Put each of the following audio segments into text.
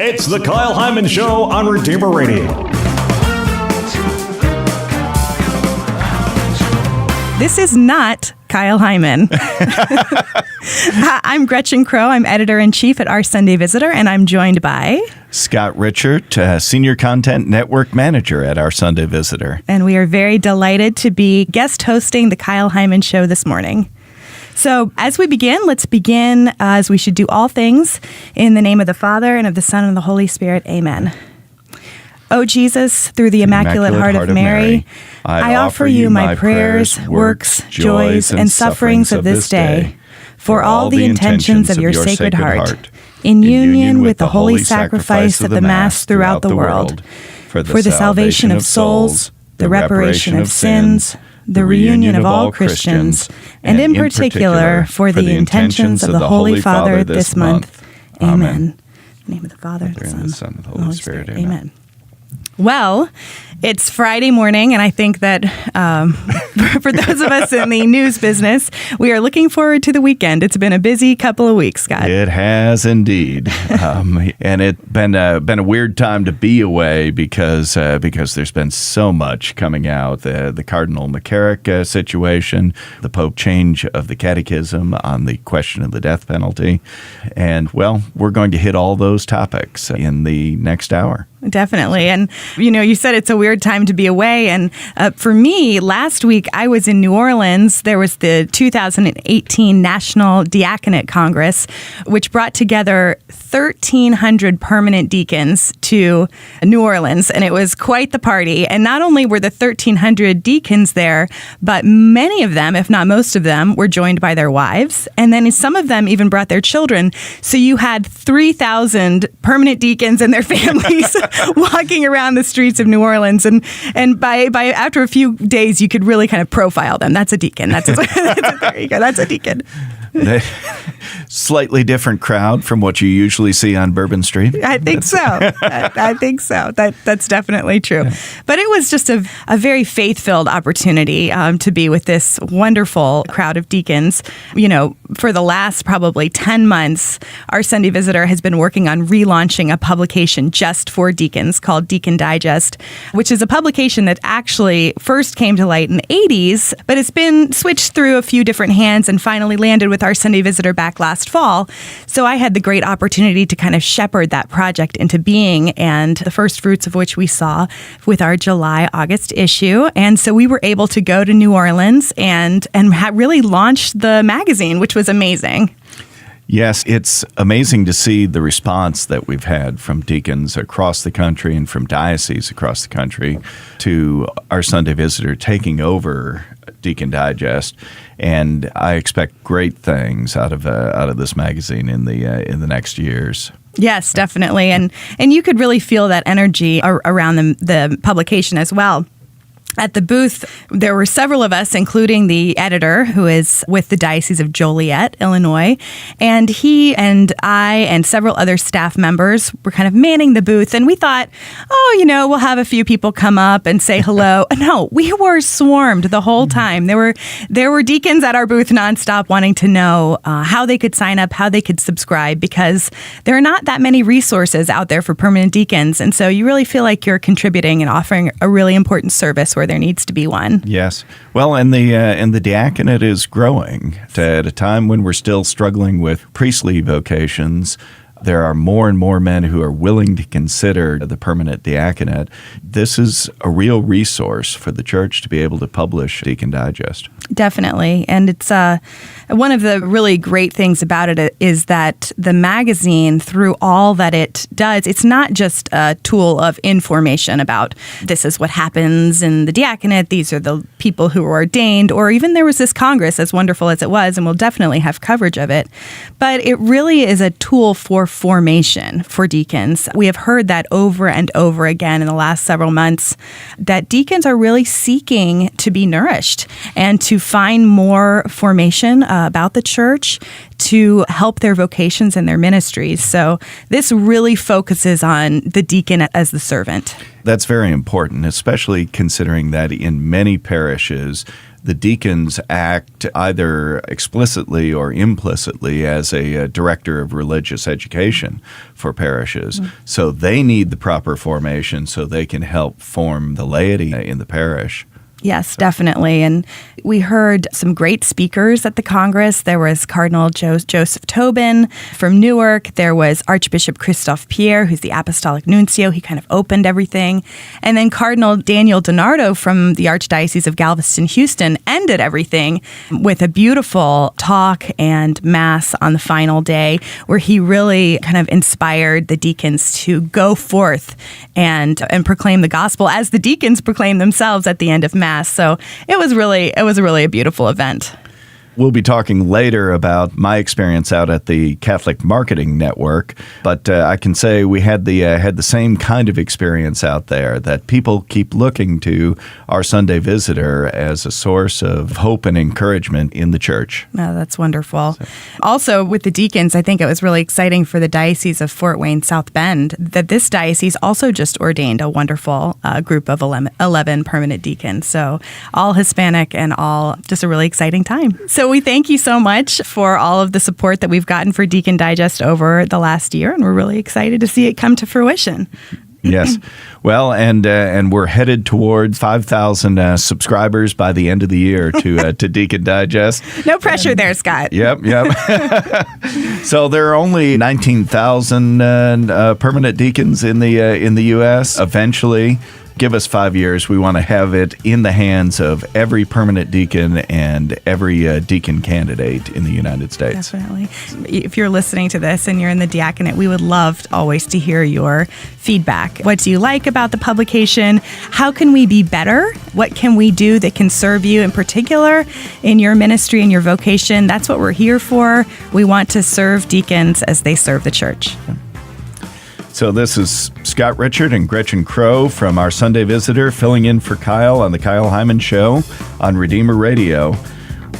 It's the Kyle Hyman Show on Redeemer Radio. This is not Kyle Hyman. I'm Gretchen Crowe. I'm editor-in-chief at Our Sunday Visitor, and I'm joined by Scott Richert, Senior Content Network Manager at Our Sunday Visitor. And we are very delighted to be guest hosting the Kyle Hyman Show this morning. So as we begin, let's begin as we should do all things in the name of the Father, and of the Son, and of the Holy Spirit. Amen. O Jesus, through the Immaculate Heart of Mary, I offer you my prayers, works, joys, and sufferings of this day, for all the intentions of your Sacred Heart, in union with the holy sacrifice of the Mass throughout the world, for the salvation of souls, the reparation of sins, the reunion of all Christians, and in particular for the intentions of the Holy Father this month. Amen. In the name of the Father, the Son, and the Holy Spirit. Amen. Well, it's Friday morning, and I think that for those of us in the news business, we are looking forward to the weekend. It's been a busy couple of weeks, Scott. It has indeed, and it's been a weird time to be away because there's been so much coming out. The Cardinal McCarrick situation, the Pope change of the catechism on the question of the death penalty, and well, we're going to hit all those topics in the next hour. Definitely. And, you said it's a weird time to be away. And for me, last week, I was in New Orleans. There was the 2018 National Diaconate Congress, which brought together 1,300 permanent deacons to New Orleans. And it was quite the party. And not only were the 1,300 deacons there, but many of them, if not most of them, were joined by their wives. And then some of them even brought their children. So you had 3,000 permanent deacons and their families walking around the streets of New Orleans, and by after a few days, you could really kind of profile them. That's a deacon. There you go. That's a deacon. Slightly different crowd from what you usually see on Bourbon Street. I think so. I think so. That's definitely true. Yeah. But it was just a very faith-filled opportunity to be with this wonderful crowd of deacons. For the last probably 10 months, Our Sunday Visitor has been working on relaunching a publication just for deacons called Deacon Digest, which is a publication that actually first came to light in the 80s, but it's been switched through a few different hands and finally landed with Our Sunday Visitor back last fall. So I had the great opportunity to kind of shepherd that project into being, and the first fruits of which we saw with our July-August issue. And so we were able to go to New Orleans and really launch the magazine, which was amazing. Yes, it's amazing to see the response that we've had from deacons across the country and from dioceses across the country to Our Sunday Visitor taking over Deacon Digest, and I expect great things out of this magazine in the next years. Yes, definitely, and you could really feel that energy around the publication as well. At the booth, there were several of us, including the editor, who is with the Diocese of Joliet, Illinois. And he and I and several other staff members were kind of manning the booth. And we thought, we'll have a few people come up and say hello. No, we were swarmed the whole time. There were deacons at our booth nonstop wanting to know how they could sign up, how they could subscribe, because there are not that many resources out there for permanent deacons. And so you really feel like you're contributing and offering a really important service where there needs to be one. Yes. Well, and the diaconate is growing at a time when we're still struggling with priestly vocations. There are more and more men who are willing to consider the permanent diaconate. This is a real resource for the church to be able to publish Deacon Digest. Definitely. And it's one of the really great things about it is that the magazine, through all that it does, it's not just a tool of information about this is what happens in the diaconate, these are the people who are ordained, or even there was this Congress, as wonderful as it was, and we'll definitely have coverage of it. But it really is a tool for formation for deacons. We have heard that over and over again in the last several months, that deacons are really seeking to be nourished and to to find more formation about the church to help their vocations and their ministries. So this really focuses on the deacon as the servant. That's very important, especially considering that in many parishes, the deacons act either explicitly or implicitly as a director of religious education for parishes. Mm-hmm. So they need the proper formation so they can help form the laity in the parish. Yes, definitely. And we heard some great speakers at the Congress. There was Cardinal Joseph Tobin from Newark. There was Archbishop Christophe Pierre, who's the Apostolic Nuncio. He kind of opened everything. And then Cardinal Daniel DiNardo from the Archdiocese of Galveston, Houston, ended everything with a beautiful talk and mass on the final day, where he really kind of inspired the deacons to go forth and proclaim the gospel as the deacons proclaim themselves at the end of Mass. So it was really a beautiful event. We'll be talking later about my experience out at the Catholic Marketing Network, but I can say we had the same kind of experience out there, that people keep looking to our Sunday Visitor as a source of hope and encouragement in the church. Oh, that's wonderful. Also, with the deacons, I think it was really exciting for the Diocese of Fort Wayne South Bend that this diocese also just ordained a wonderful group of 11 permanent deacons. So all Hispanic and all just a really exciting time. So we thank you so much for all of the support that we've gotten for Deacon Digest over the last year, and we're really excited to see it come to fruition. Yes. Well, and we're headed towards 5,000 subscribers by the end of the year to Deacon Digest. No pressure there, Scott. Yep. So there are only 19,000 permanent deacons in the U.S. Eventually, give us 5 years. We want to have it in the hands of every permanent deacon and every deacon candidate in the United States. Definitely. If you're listening to this and you're in the diaconate, we would love always to hear your feedback. What do you like about the publication? How can we be better? What can we do that can serve you in particular in your ministry and your vocation? That's what we're here for. We want to serve deacons as they serve the church. So this is Scott Richert and Gretchen Crowe from our Sunday Visitor, filling in for Kyle on the Kyle Hyman Show on Redeemer Radio.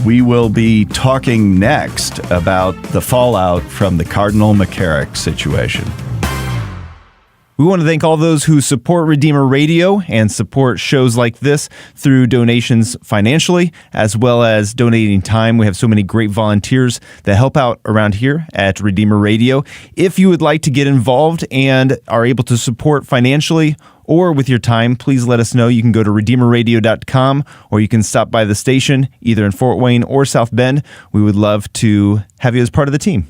We will be talking next about the fallout from the Cardinal McCarrick situation. We want to thank all those who support Redeemer Radio and support shows like this through donations financially, as well as donating time. We have so many great volunteers that help out around here at Redeemer Radio. If you would like to get involved and are able to support financially or with your time, please let us know. You can go to redeemerradio.com, or you can stop by the station either in Fort Wayne or South Bend. We would love to have you as part of the team.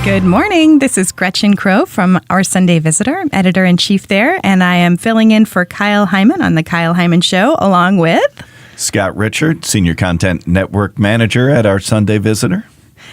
Good morning. This is Gretchen Crowe from Our Sunday Visitor. I'm editor-in-chief there, and I am filling in for Kyle Hyman on the Kyle Hyman Show, along with Scott Richert, Senior Content Network Manager at Our Sunday Visitor.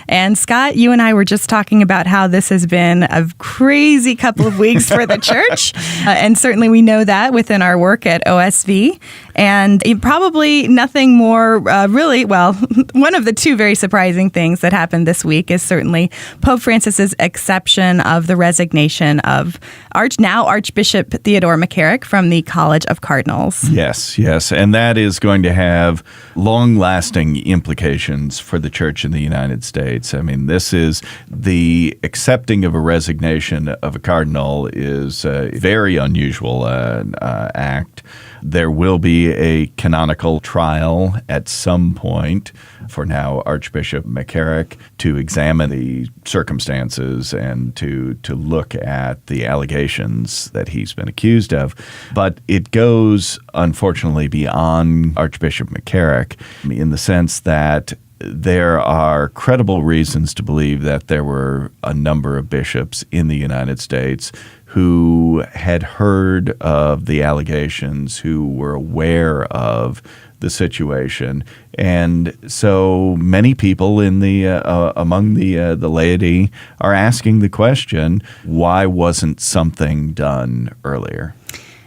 And Scott, you and I were just talking about how this has been a crazy couple of weeks for the church. And certainly we know that within our work at OSV. And probably nothing more one of the two very surprising things that happened this week is certainly Pope Francis's acceptance of the resignation of Archbishop Theodore McCarrick from the College of Cardinals. Yes. And that is going to have long-lasting implications for the church in the United States. I mean, this is the accepting of a resignation of a cardinal is a very unusual act. There will be a canonical trial at some point for now Archbishop McCarrick to examine the circumstances and to look at the allegations that he's been accused of. But it goes, unfortunately, beyond Archbishop McCarrick in the sense that there are credible reasons to believe that there were a number of bishops in the United States who had heard of the allegations, who were aware of the situation. And so many people in the among the laity are asking the question, why wasn't something done earlier?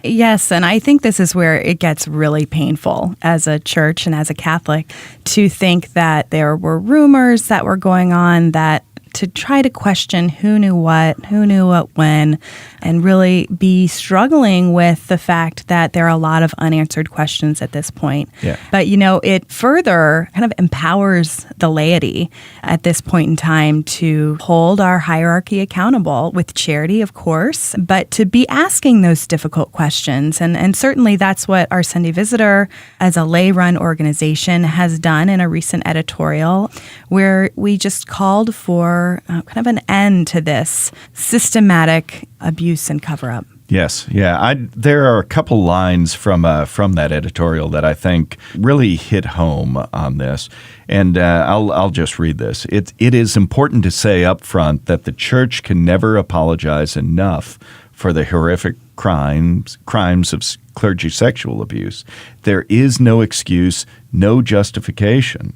Yes, and I think this is where it gets really painful as a church and as a Catholic to think that there were rumors that were going on that to try to question who knew what when, and really be struggling with the fact that there are a lot of unanswered questions at this point. Yeah. But, it further kind of empowers the laity at this point in time to hold our hierarchy accountable with charity, of course, but to be asking those difficult questions. And certainly that's what our Sunday Visitor, as a lay-run organization, has done in a recent editorial, where we just called for kind of an end to this systematic abuse and cover-up. Yes, yeah. There are a couple lines from that editorial that I think really hit home on this, and I'll just read this. It is important to say up front that the Church can never apologize enough for the horrific crimes of clergy sexual abuse. There is no excuse, no justification.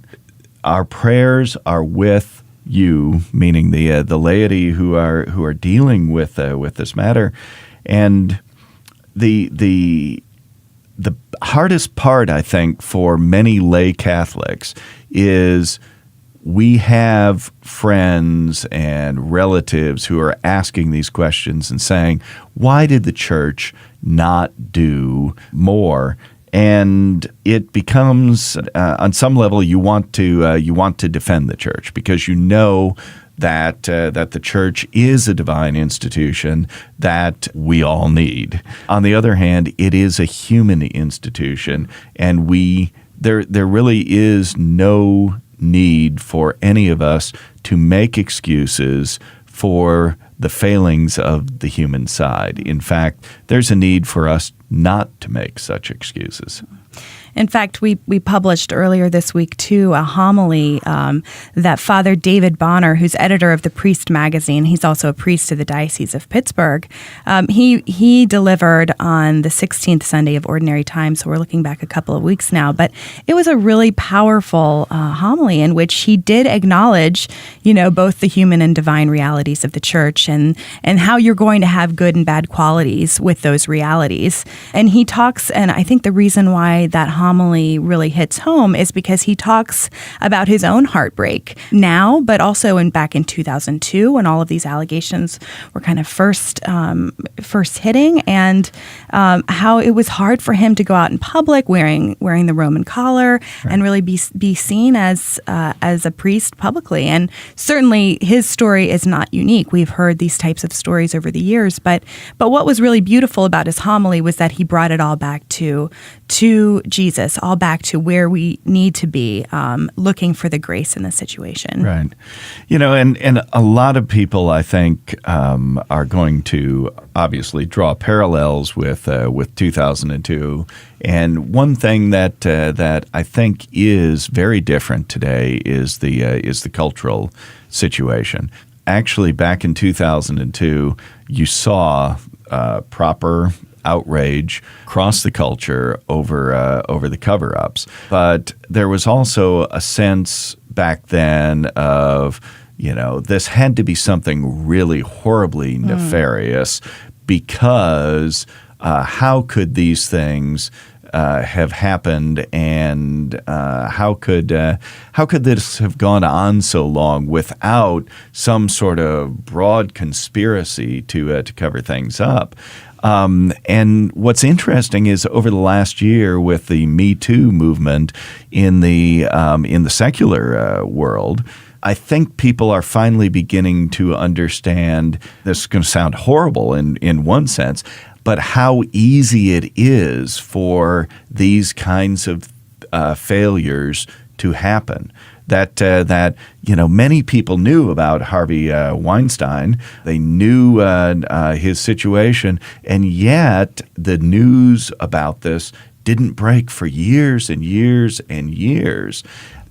Our prayers are with you, meaning the laity who are dealing with this matter. And the hardest part, I think, for many lay Catholics is we have friends and relatives who are asking these questions and saying, why did the Church not do more? And it becomes, on some level, you want to defend the Church because you know that the Church is a divine institution that we all need. On the other hand, it is a human institution, and there really is no need for any of us to make excuses for the failings of the human side. In fact, there's a need for us not to make such excuses. In fact, we published earlier this week, too, a homily that Father David Bonner, who's editor of the Priest magazine, he's also a priest of the Diocese of Pittsburgh, he delivered on the 16th Sunday of Ordinary Time, so we're looking back a couple of weeks now. But it was a really powerful homily in which he did acknowledge, both the human and divine realities of the Church and how you're going to have good and bad qualities with those realities. And he talks, and I think the reason why that homily really hits home is because he talks about his own heartbreak now, but also back in 2002 when all of these allegations were kind of first hitting, and how it was hard for him to go out in public wearing the Roman collar and really be seen as a priest publicly. And certainly his story is not unique. We've heard these types of stories over the years, but what was really beautiful about his homily was that he brought it all back to Jesus, all back to where we need to be, looking for the grace in the situation. Right. And a lot of people, I think, are going to obviously draw parallels with 2002. And one thing that I think is very different today is the cultural situation. Actually, back in 2002, you saw proper outrage across the culture over the cover-ups. But there was also a sense back then of, this had to be something really horribly nefarious because how could these things have happened, and how could this have gone on so long without some sort of broad conspiracy to cover things up? And what's interesting is over the last year with the Me Too movement in the secular world, I think people are finally beginning to understand, this is going to sound horrible in one sense, but how easy it is for these kinds of failures to happen. That many people knew about Harvey Weinstein. They knew his situation, and yet the news about this didn't break for years and years and years.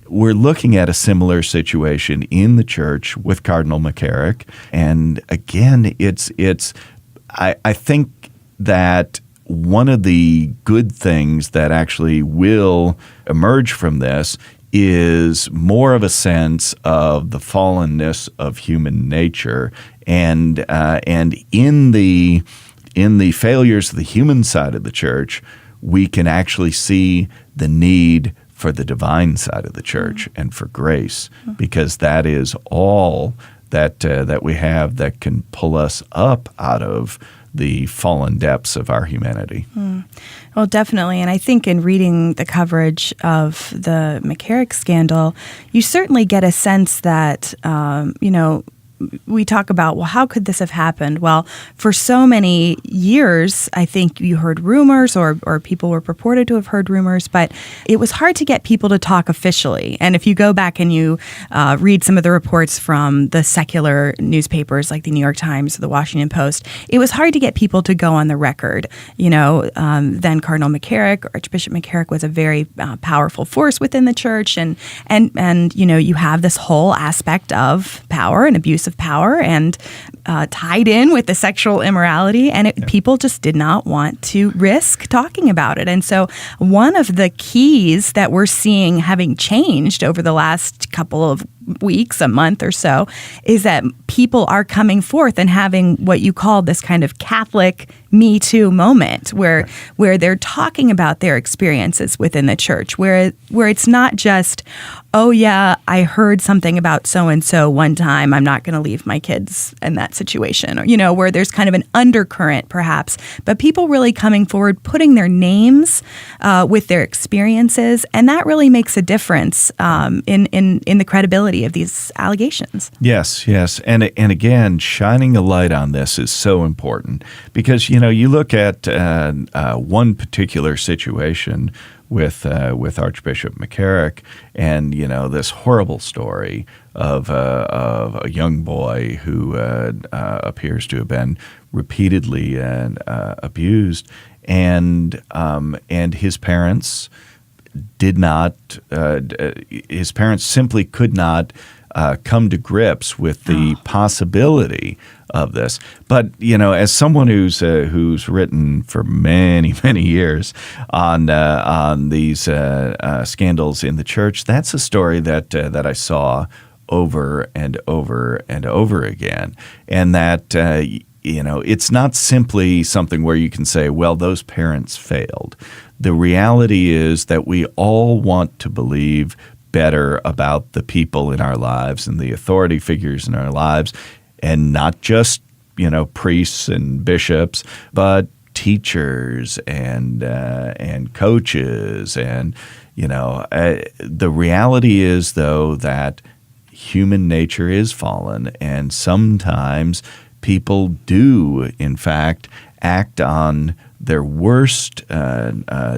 We're looking at a similar situation in the Church with Cardinal McCarrick, and again, I think that one of the good things that actually will emerge from this is more of a sense of the fallenness of human nature, and in the failures of the human side of the Church, we can actually see the need for the divine side of the Church and for grace, because that is all that we have that can pull us up out of the fallen depths of our humanity. Well, definitely. And I think in reading the coverage of the McCarrick scandal, you certainly get a sense that, we talk about, well, how could this have happened? Well, for so many years, I think you heard rumors or people were purported to have heard rumors, but it was hard to get people to talk officially. And if you go back and you read some of the reports from the secular newspapers like the New York Times or the Washington Post, it was hard to get people to go on the record. Then Cardinal McCarrick, Archbishop McCarrick, was a very powerful force within the church. And you have this whole aspect of power and abuse of power and tied in with the sexual immorality, and people just did not want to risk talking about it. And so one of the keys that we're seeing having changed over the last couple of weeks, a month or so, is that people are coming forth and having what you call this kind of Catholic Me Too moment where they're talking about their experiences within the church, where it's not just, oh yeah, I heard something about so-and-so one time, I'm not going to leave my kids in that situation, or, where there's kind of an undercurrent perhaps, but people really coming forward, putting their names with their experiences, and that really makes a difference in the credibility of these allegations. Yes. And again, shining a light on this is so important because, you look at one particular situation with Archbishop McCarrick and, this horrible story of a young boy who appears to have been repeatedly abused, and his parents did not. His parents simply could not come to grips with the possibility of this. But as someone who's written for many years on these scandals in the church, that's a story that I saw over and over and over again, and that. It's not simply something where you can say, well, those parents failed. The reality is that we all want to believe better about the people in our lives and the authority figures in our lives, and not just, priests and bishops, but teachers and coaches. And, the reality is, though, that human nature is fallen, and sometimes people do, in fact, act on their worst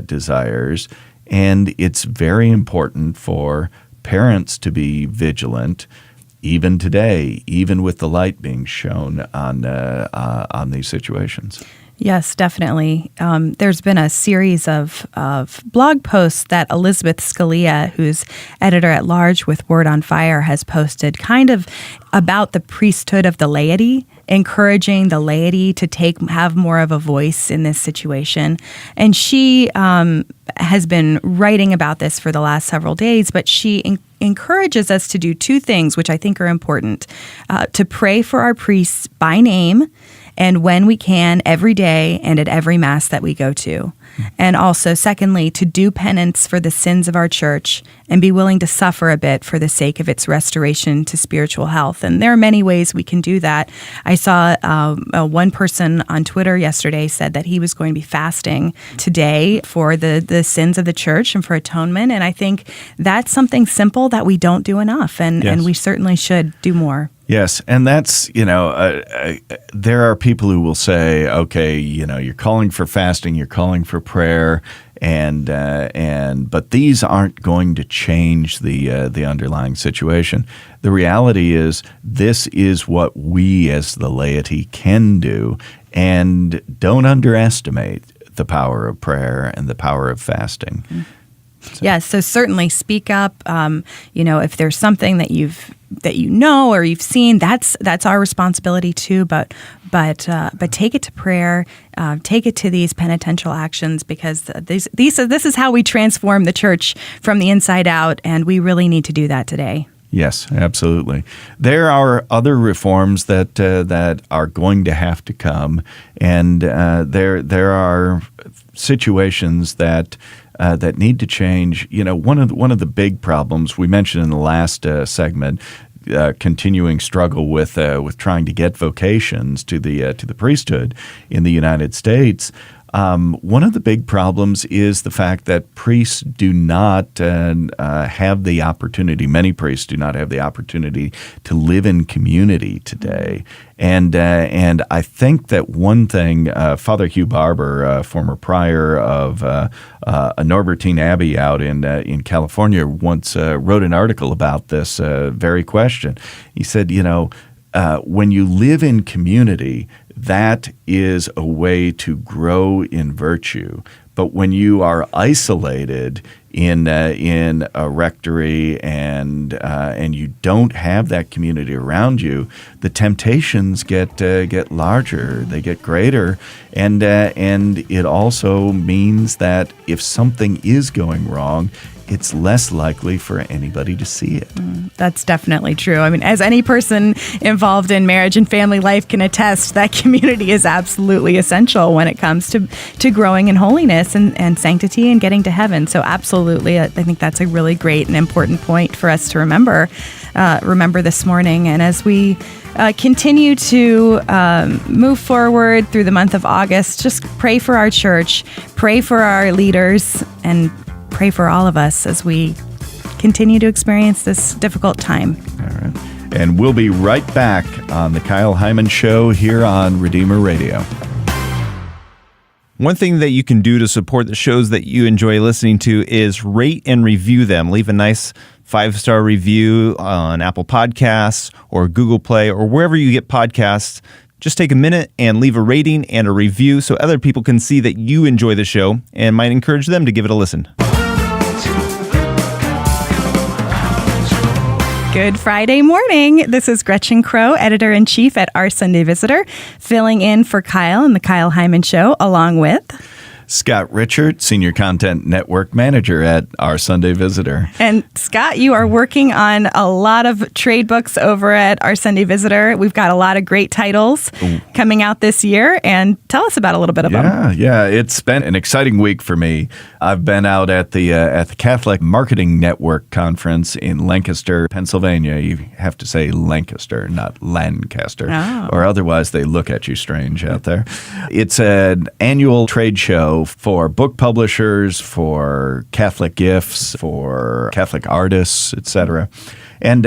desires, and it's very important for parents to be vigilant, even today, even with the light being shown on these situations. Yes, definitely. There's been a series of blog posts that Elizabeth Scalia, who's editor-at-large with Word on Fire, has posted kind of about the priesthood of the laity, encouraging the laity to have more of a voice in this situation. And she has been writing about this for the last several days, but she encourages us to do two things, which I think are important. To pray for our priests by name, and when we can, every day and at every Mass that we go to. And also, secondly, to do penance for the sins of our church and be willing to suffer a bit for the sake of its restoration to spiritual health. And there are many ways we can do that. I saw one person on Twitter yesterday said that he was going to be fasting today for the sins of the church and for atonement. And I think that's something simple that we don't do enough, and we certainly should do more. Yes, and that's, there are people who will say, okay, you're calling for fasting, you're calling for prayer, but these aren't going to change the underlying situation. The reality is this is what we as the laity can do, and don't underestimate the power of prayer and the power of fasting. Mm-hmm. Yes, so certainly speak up. If there's something that you know or you've seen, that's our responsibility too. But take it to prayer, take it to these penitential actions, because this is how we transform the church from the inside out, and we really need to do that today. Yes, absolutely. There are other reforms that are going to have to come, and there are situations that need to change. One of the big problems we mentioned in the last segment, continuing struggle with trying to get vocations to the priesthood in the United States. One of the big problems is the fact that priests do not have the opportunity. Many priests do not have the opportunity to live in community today. And I think that one thing, Father Hugh Barber, former prior of a Norbertine Abbey out in California, once wrote an article about this very question. He said, when you live in community, that is a way to grow in virtue. But when you are isolated in a rectory and you don't have that community around you, the temptations get larger, they get greater, and it also means that if something is going wrong, it's less likely for anybody to see it. That's definitely true. I mean, as any person involved in marriage and family life can attest, that community is absolutely essential when it comes to growing in holiness and sanctity and getting to heaven. So absolutely, I think that's a really great and important point for us to remember this morning. And as we continue to move forward through the month of August, just pray for our church, pray for our leaders, and pray for all of us as we continue to experience this difficult time. All right. And we'll be right back on the Kyle Hyman Show here on Redeemer Radio. One thing that you can do to support the shows that you enjoy listening to is rate and review them. Leave a nice 5-star review on Apple Podcasts or Google Play or wherever you get podcasts. Just take a minute and leave a rating and a review so other people can see that you enjoy the show and might encourage them to give it a listen. Good Friday morning. This is Gretchen Crowe, Editor-in-Chief at Our Sunday Visitor, filling in for Kyle and the Kyle Hyman Show, along with Scott Richert, Senior Content Network Manager at Our Sunday Visitor. And Scott, you are working on a lot of trade books over at Our Sunday Visitor. We've got a lot of great titles coming out this year, and tell us about a little bit of them. Yeah, it's been an exciting week for me. I've been out at the Catholic Marketing Network Conference in Lancaster, Pennsylvania. You have to say Lancaster, not Lancaster, or otherwise they look at you strange out there. It's an annual trade show for book publishers, for Catholic gifts, for Catholic artists, etc. And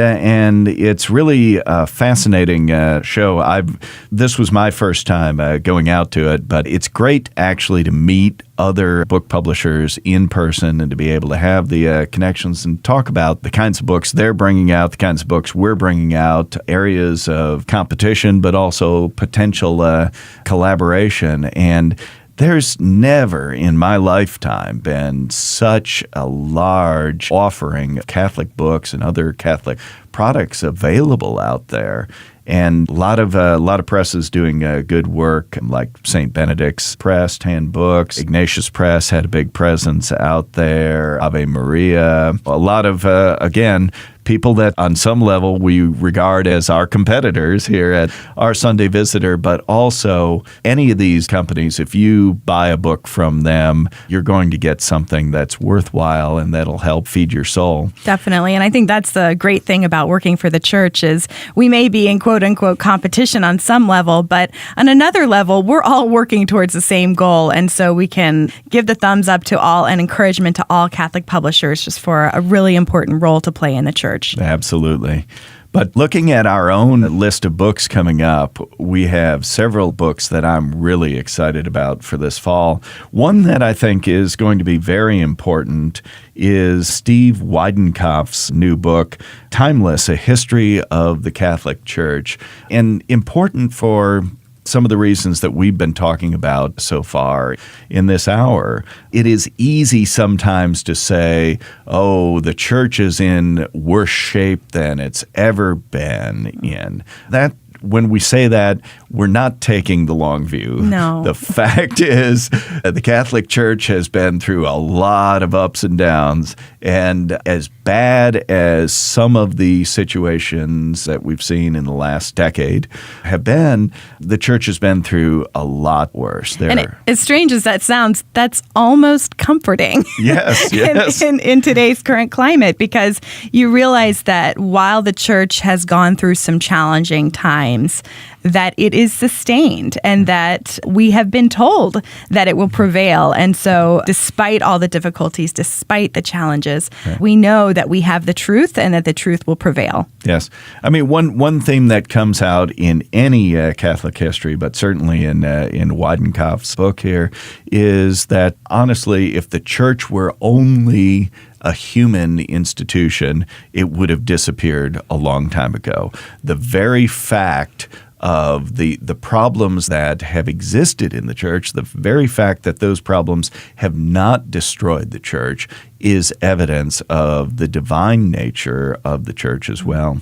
it's really a fascinating show. This was my first time going out to it, but it's great actually to meet other book publishers in person and to be able to have the connections and talk about the kinds of books they're bringing out, the kinds of books we're bringing out, areas of competition, but also potential collaboration. And there's never in my lifetime been such a large offering of Catholic books and other Catholic products available out there. And a lot of presses doing good work, like St. Benedict's Press, Handbooks. Ignatius Press had a big presence out there. Ave Maria. A lot of, again, people that on some level we regard as our competitors here at Our Sunday Visitor, but also any of these companies, if you buy a book from them, you're going to get something that's worthwhile and that'll help feed your soul. Definitely. And I think that's the great thing about working for the church is we may be in quote unquote competition on some level, but on another level, we're all working towards the same goal. And so we can give the thumbs up to all and encouragement to all Catholic publishers just for a really important role to play in the church. Absolutely. But looking at our own list of books coming up, we have several books that I'm really excited about for this fall. One that I think is going to be very important is Steve Weidenkopf's new book, Timeless, A History of the Catholic Church, and important for some of the reasons that we've been talking about so far in this hour. It is easy sometimes to say, oh, the church is in worse shape than it's ever been in. That when we say that, we're not taking the long view. No. The fact is the Catholic Church has been through a lot of ups and downs, and as bad as some of the situations that we've seen in the last decade have been, the church has been through a lot worse. And as strange as that sounds, that's almost comforting. Yes, yes. in today's current climate, because you realize that while the church has gone through some challenging times, that it is sustained and that we have been told that it will prevail. And so despite all the difficulties, despite the challenges, we know that we have the truth and that the truth will prevail. Yes. I mean, one theme that comes out in any Catholic history, but certainly in Weidenkopf's book here, is that honestly, if the church were only a human institution, it would have disappeared a long time ago. The very fact of the problems that have existed in the church, the very fact that those problems have not destroyed the church is evidence of the divine nature of the church as well.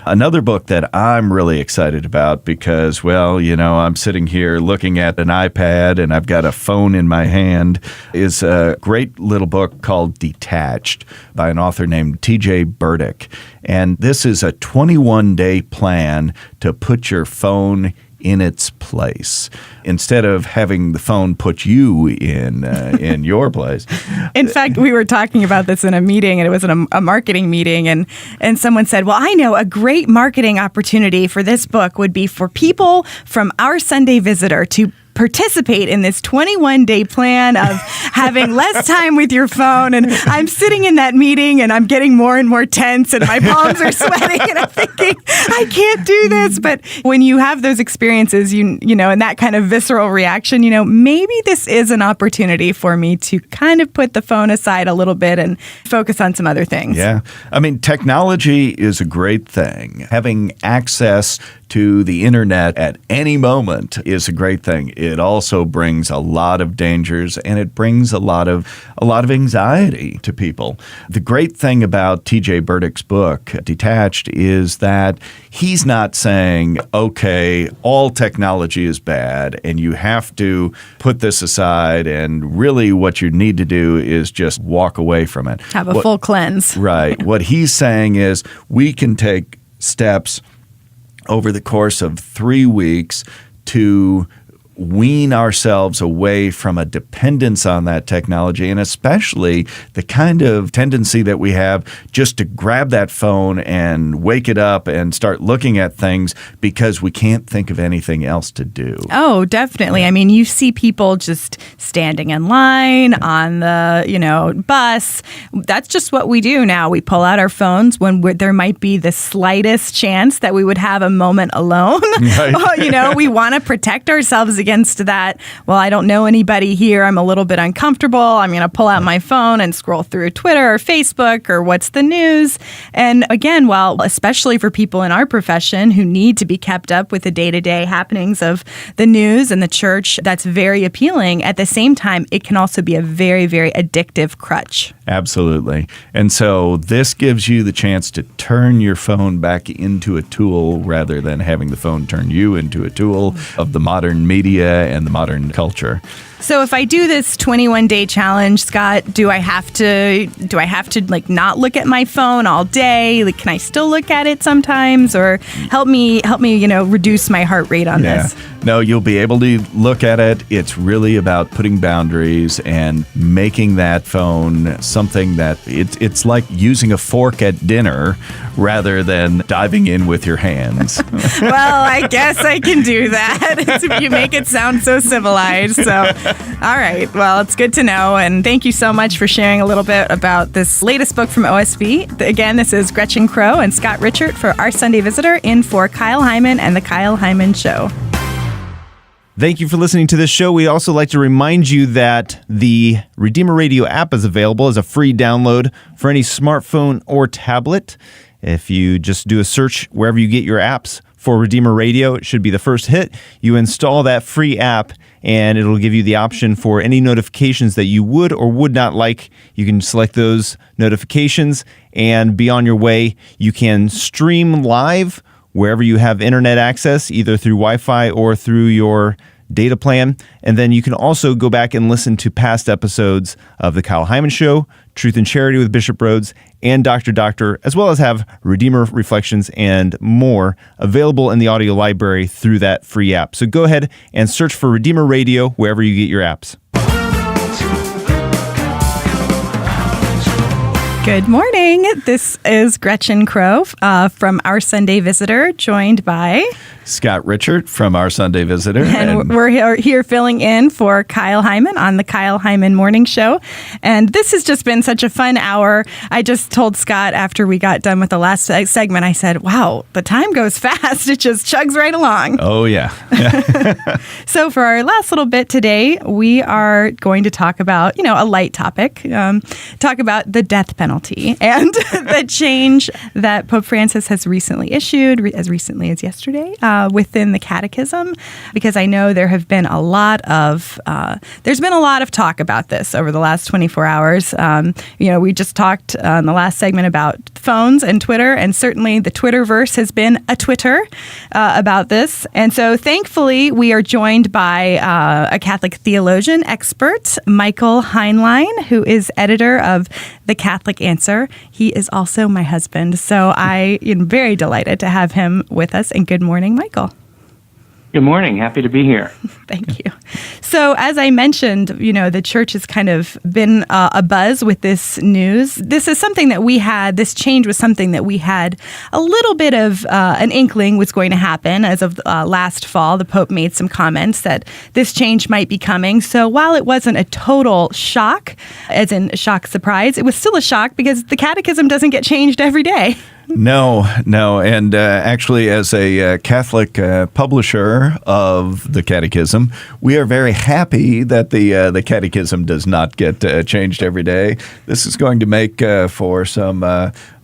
Another book that I'm really excited about because, well, I'm sitting here looking at an iPad and I've got a phone in my hand is a great little book called Detached by an author named T.J. Burdick. And this is a 21-day plan to put your phone in its place instead of having the phone put you in your place. In fact, we were talking about this in a meeting, and it was a marketing meeting, and someone said, well, I know a great marketing opportunity for this book would be for people from Our Sunday Visitor to participate in this 21-day plan of having less time with your phone. And I'm sitting in that meeting and I'm getting more and more tense and my palms are sweating and I'm thinking, I can't do this. But when you have those experiences, you know, and that kind of visceral reaction, maybe this is an opportunity for me to kind of put the phone aside a little bit and focus on some other things. Yeah. I mean, technology is a great thing. Having access to the internet at any moment is a great thing. It also brings a lot of dangers and it brings a lot of anxiety to people. The great thing about T.J. Burdick's book, Detached, is that he's not saying, okay, all technology is bad and you have to put this aside and really what you need to do is just walk away from it. Have a full cleanse. Right. What he's saying is we can take steps over the course of 3 weeks to wean ourselves away from a dependence on that technology, and especially the kind of tendency that we have just to grab that phone and wake it up and start looking at things because we can't think of anything else to do. Oh, definitely. I mean, you see people just standing in line on the, bus. That's just what we do now. We pull out our phones when there might be the slightest chance that we would have a moment alone. Right. We want to protect ourselves against that. Well, I don't know anybody here. I'm a little bit uncomfortable. I'm going to pull out my phone and scroll through Twitter or Facebook or what's the news. And again, especially for people in our profession who need to be kept up with the day-to-day happenings of the news and the church, that's very appealing. At the same time, it can also be a very, very addictive crutch. Absolutely. And so this gives you the chance to turn your phone back into a tool rather than having the phone turn you into a tool of the modern media and the modern culture. So if I do this 21-day challenge, Scott, do I have to not look at my phone all day? Can I still look at it sometimes, or help me, reduce my heart rate on this? No, you'll be able to look at it. It's really about putting boundaries and making that phone something that it's like using a fork at dinner rather than diving in with your hands. Well, I guess I can do that. You make it sound so civilized. So, all right. Well, it's good to know. And thank you so much for sharing a little bit about this latest book from OSB. Again, this is Gretchen Crowe and Scott Richert for Our Sunday Visitor, in for Kyle Hyman and The Kyle Hyman Show. Thank you for listening to this show. We also like to remind you that the Redeemer Radio app is available as a free download for any smartphone or tablet. If you just do a search wherever you get your apps for Redeemer Radio, it should be the first hit. You install that free app, and it'll give you the option for any notifications that you would or would not like. You can select those notifications and be on your way. You can stream live wherever you have internet access, either through Wi-Fi or through your data plan. And then you can also go back and listen to past episodes of The Kyle Hyman Show, Truth and Charity with Bishop Rhodes, and Dr. Doctor, as well as have Redeemer Reflections and more available in the audio library through that free app. So go ahead and search for Redeemer Radio wherever you get your apps. Good morning. This is Gretchen Crowe from Our Sunday Visitor, joined by Scott Richert from Our Sunday Visitor. And we're here filling in for Kyle Hyman on the Kyle Hyman Morning Show. And this has just been such a fun hour. I just told Scott after we got done with the last segment, I said, wow, the time goes fast. It just chugs right along. Oh, yeah. So for our last little bit today, we are going to talk about, a light topic, talk about the death penalty and the change that Pope Francis has recently issued, as recently as yesterday, within the catechism, because I know there have been there's been a lot of talk about this over the last 24 hours. We just talked in the last segment about phones and Twitter, and certainly the Twitterverse has been a Twitter about this. And so thankfully, we are joined by a Catholic theologian expert, Michael Heinlein, who is editor of The Catholic Answer. He is also my husband, so I am very delighted to have him with us. And good morning, Michael. Good morning. Happy to be here. Thank you. So as I mentioned, the church has kind of been a buzz with this news. This is something that this change was something that we had a little bit of an inkling was going to happen. As of last fall, the Pope made some comments that this change might be coming. So while it wasn't a total shock, as in a shock surprise, it was still a shock because the catechism doesn't get changed every day. No. And actually, as a Catholic publisher of the Catechism, we are very happy that the Catechism does not get changed every day. This is going to make for some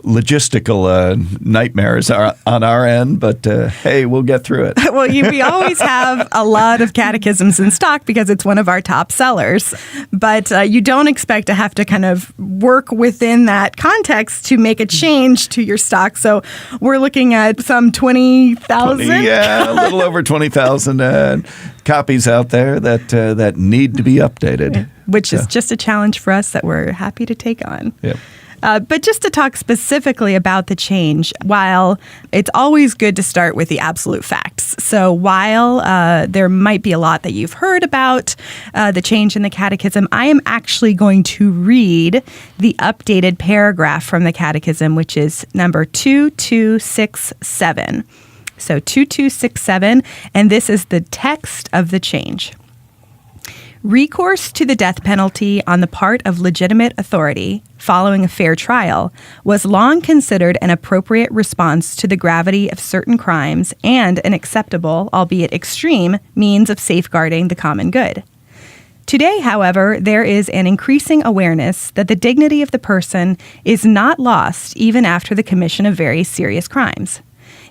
logistical nightmares on our end, but hey, we'll get through it. Well, we always have a lot of catechisms in stock because it's one of our top sellers, but you don't expect to have to kind of work within that context to make a change to your stock. So we're looking at some 20,000? Yeah, a little over 20,000 copies out there that need to be updated. Which is just a challenge for us that we're happy to take on. Yep. But just to talk specifically about the change, while it's always good to start with the absolute facts. So while there might be a lot that you've heard about the change in the catechism, I am actually going to read the updated paragraph from the catechism, which is number 2267. So 2267, and this is the text of the change. Recourse to the death penalty on the part of legitimate authority following a fair trial was long considered an appropriate response to the gravity of certain crimes and an acceptable, albeit extreme, means of safeguarding the common good. Today, however, there is an increasing awareness that the dignity of the person is not lost even after the commission of very serious crimes.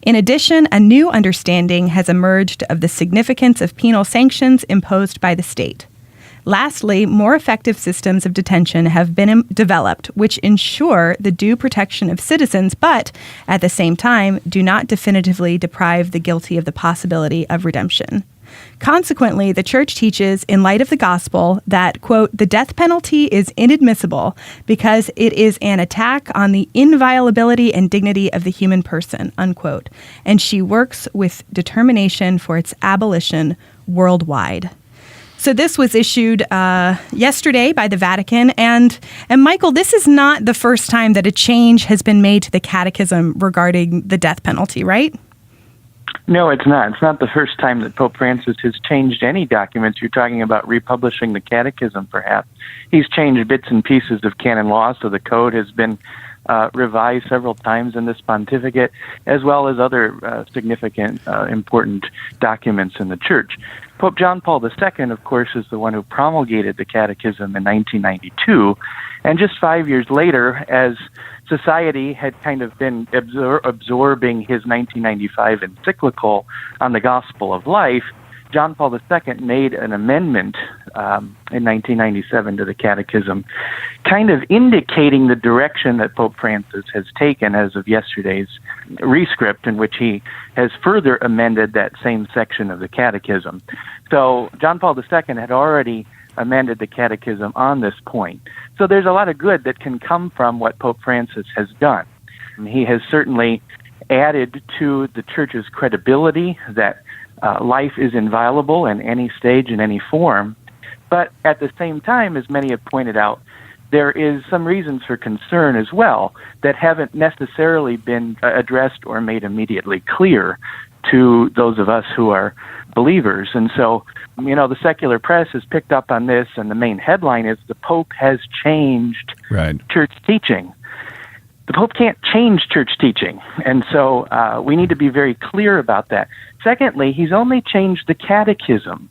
In addition, a new understanding has emerged of the significance of penal sanctions imposed by the state. Lastly, more effective systems of detention have been developed which ensure the due protection of citizens, but at the same time do not definitively deprive the guilty of the possibility of redemption. Consequently, the Church teaches, in light of the gospel, that, quote, the death penalty is inadmissible because it is an attack on the inviolability and dignity of the human person, unquote, and she works with determination for its abolition worldwide. So this was issued yesterday by the Vatican. And Michael, this is not the first time that a change has been made to the catechism regarding the death penalty, right? No, it's not. It's not the first time that Pope Francis has changed any documents. You're talking about republishing the catechism, perhaps. He's changed bits and pieces of canon law, so the code has been revised several times in this pontificate, as well as other significant, important documents in the Church. Pope John Paul II, of course, is the one who promulgated the Catechism in 1992, and just 5 years later, as society had kind of been absorbing his 1995 encyclical on the Gospel of Life, John Paul II made an amendment in 1997 to the Catechism, kind of indicating the direction that Pope Francis has taken as of yesterday's rescript, in which he has further amended that same section of the Catechism. So John Paul II had already amended the Catechism on this point. So there's a lot of good that can come from what Pope Francis has done. He has certainly added to the Church's credibility that life is inviolable in any stage, in any form. But at the same time, as many have pointed out, there is some reasons for concern as well that haven't necessarily been addressed or made immediately clear to those of us who are believers. And so, the secular press has picked up on this, and the main headline is the Pope has changed church teaching. The Pope can't change church teaching, and so we need to be very clear about that. Secondly, he's only changed the Catechism,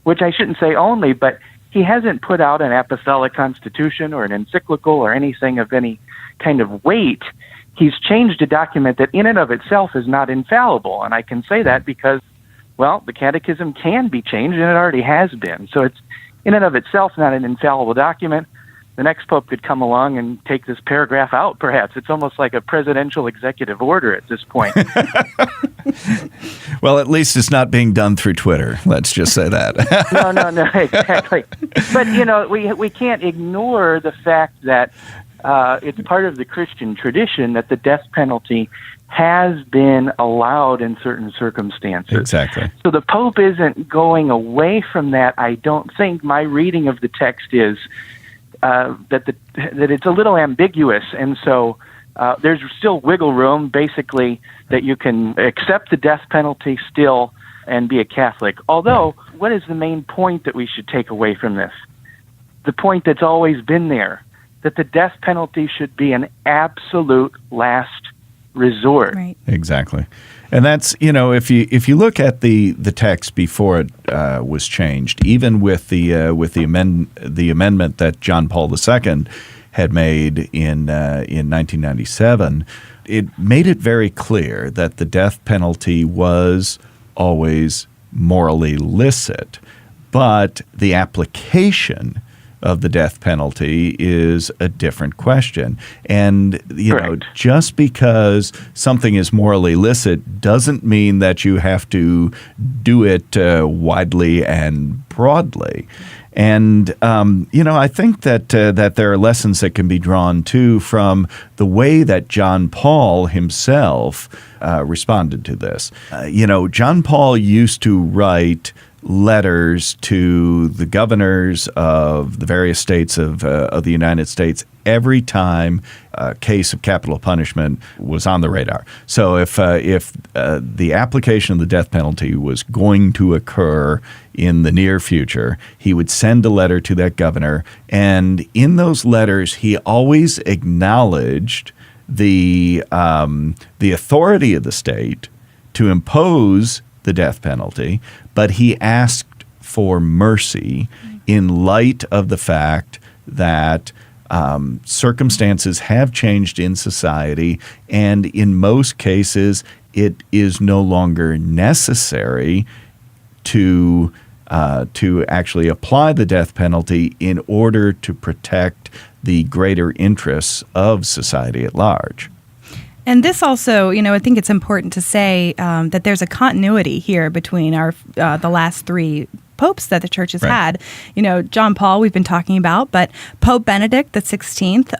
which I shouldn't say only, but he hasn't put out an apostolic constitution or an encyclical or anything of any kind of weight. He's changed a document that in and of itself is not infallible, and I can say that because, the Catechism can be changed, and it already has been. So it's in and of itself not an infallible document. The next pope could come along and take this paragraph out, perhaps. It's almost like a presidential executive order at this point. Well, at least it's not being done through Twitter. Let's just say that. No, exactly. But, we can't ignore the fact that it's part of the Christian tradition that the death penalty has been allowed in certain circumstances. Exactly. So the Pope isn't going away from that, I don't think. My reading of the text is that it's a little ambiguous, and so there's still wiggle room, basically, that you can accept the death penalty still and be a Catholic. Although, what is the main point that we should take away from this? The point that's always been there, that the death penalty should be an absolute last resort. Right. Exactly. And that's, if you look at the text before it was changed, even with the amendment that John Paul II had made in 1997, it made it very clear that the death penalty was always morally licit, but the application of the death penalty is a different question. And, just because something is morally licit doesn't mean that you have to do it widely and broadly. And, I think that there are lessons that can be drawn, too, from the way that John Paul himself responded to this. John Paul used to write letters to the governors of the various states of the United States every time a case of capital punishment was on the radar. So if the application of the death penalty was going to occur in the near future, he would send a letter to that governor, and in those letters he always acknowledged the authority of the state to impose the death penalty, but he asked for mercy in light of the fact that circumstances have changed in society, and in most cases it is no longer necessary to actually apply the death penalty in order to protect the greater interests of society at large. And this also, I think it's important to say that there's a continuity here between the last three popes that the church has had. John Paul, we've been talking about, but Pope Benedict the 16th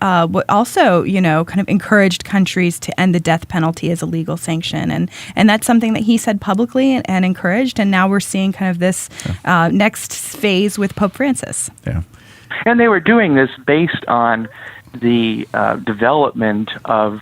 also, kind of encouraged countries to end the death penalty as a legal sanction. And that's something that he said publicly and encouraged. And now we're seeing kind of this next phase with Pope Francis. Yeah. And they were doing this based on the development of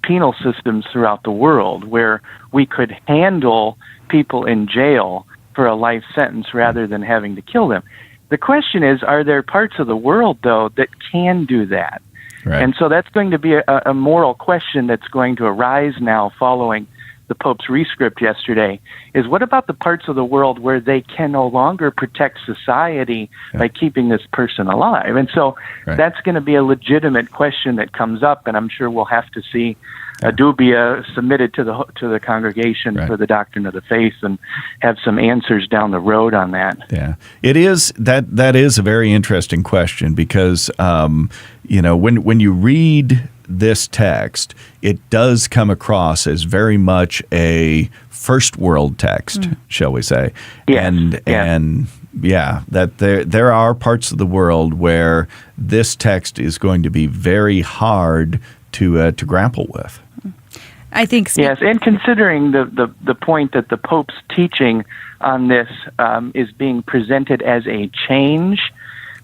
penal systems throughout the world where we could handle people in jail for a life sentence rather than having to kill them. The question is, are there parts of the world, though, that can do that? Right. And so that's going to be a moral question that's going to arise now following the Pope's rescript yesterday, is what about the parts of the world where they can no longer protect society by keeping this person alive? And so that's going to be a legitimate question that comes up, and I'm sure we'll have to see a dubia submitted to the congregation for the doctrine of the faith, and have some answers down the road on that. Yeah, it is that is a very interesting question, because when you read this text, it does come across as very much a first world text, shall we say? That there are parts of the world where this text is going to be very hard to grapple with. I think so. Yes, and considering the point that the Pope's teaching on this is being presented as a change,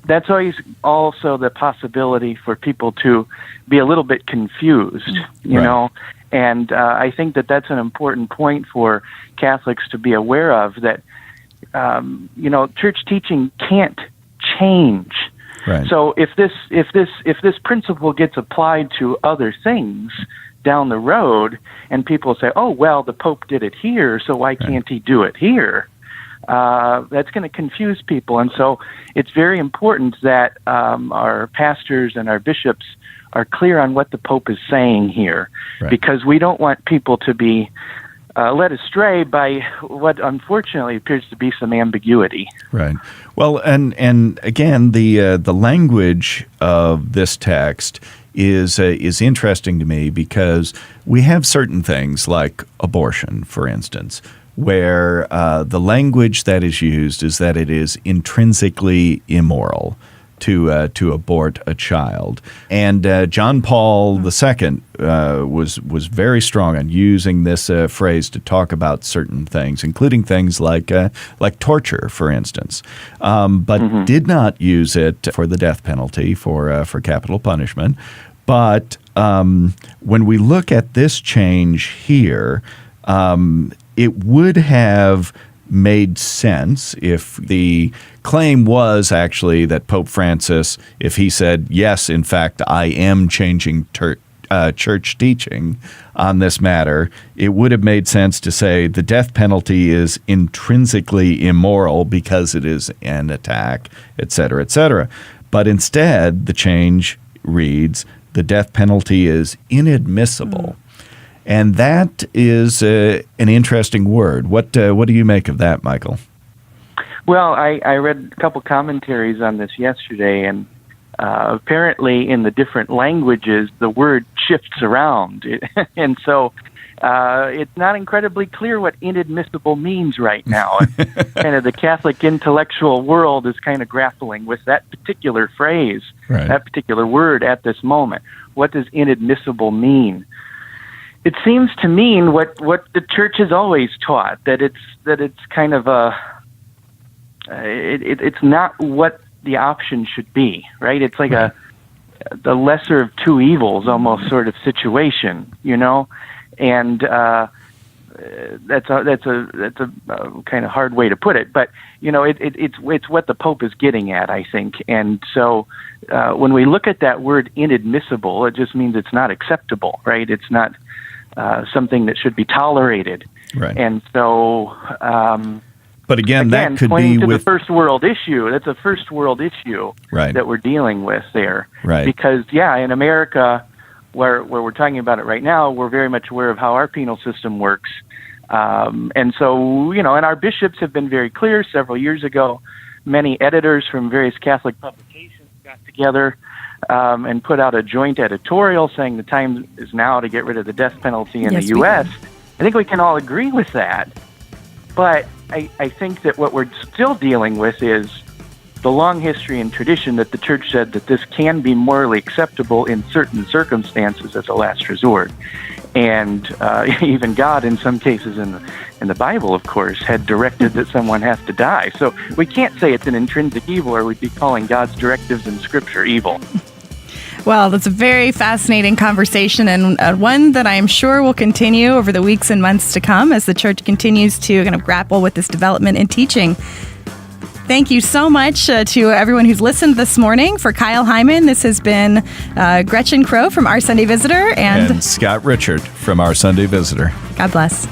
that's always also the possibility for people to be a little bit confused, you know. And I think that that's an important point for Catholics to be aware of, that, church teaching can't change. Right. So if this principle gets applied to other things down the road, and people say, oh, well, the Pope did it here, so why can't he do it here? That's going to confuse people. And so it's very important that our pastors and our bishops are clear on what the Pope is saying here, because we don't want people to be led astray by what unfortunately appears to be some ambiguity. Right. Well, and again, the language of this text is interesting to me, because we have certain things like abortion, for instance, where the language that is used is that it is intrinsically immoral to abort a child. And John Paul II was very strong on using this phrase to talk about certain things, including things like torture, for instance, but did not use it for the death penalty, for capital punishment. But when we look at this change here, it would have made sense if the claim was actually that Pope Francis, if he said, yes, in fact, I am changing church teaching on this matter, it would have made sense to say the death penalty is intrinsically immoral because it is an attack, et cetera, et cetera. But instead, the change reads, the death penalty is inadmissible. And that is an interesting word. What do you make of that, Michael? Well, I read a couple commentaries on this yesterday, and apparently in the different languages, the word shifts around. And so it's not incredibly clear what inadmissible means right now. Kind of the Catholic intellectual world is kind of grappling with that particular phrase, that particular word at this moment. What does inadmissible mean? It seems to mean what the Church has always taught, that it's kind of it's not what the option should be, right? It's like the lesser of two evils almost sort of situation, you know, and that's a kind of hard way to put it, but you know, it's what the Pope is getting at, I think, and so when we look at that word inadmissible, it just means it's not acceptable, right? It's not something that should be tolerated. Right. And so, but again, that could pointing be to with the first world issue. That's a first world issue that we're dealing with there. Right. Because, in America, where we're talking about it right now, we're very much aware of how our penal system works. And so, and our bishops have been very clear. Several years ago, many editors from various Catholic publications got together and put out a joint editorial saying the time is now to get rid of the death penalty in the U.S. I think we can all agree with that. But I think that what we're still dealing with is the long history and tradition that the Church said that this can be morally acceptable in certain circumstances as a last resort. And even God, in some cases in the Bible, of course, had directed that someone has to die. So we can't say it's an intrinsic evil, or we'd be calling God's directives in Scripture evil. Well, that's a very fascinating conversation, and one that I am sure will continue over the weeks and months to come as the Church continues to kind of grapple with this development in teaching. Thank you so much to everyone who's listened this morning. For Kyle Hyman, this has been Gretchen Crowe from Our Sunday Visitor. And Scott Richert from Our Sunday Visitor. God bless.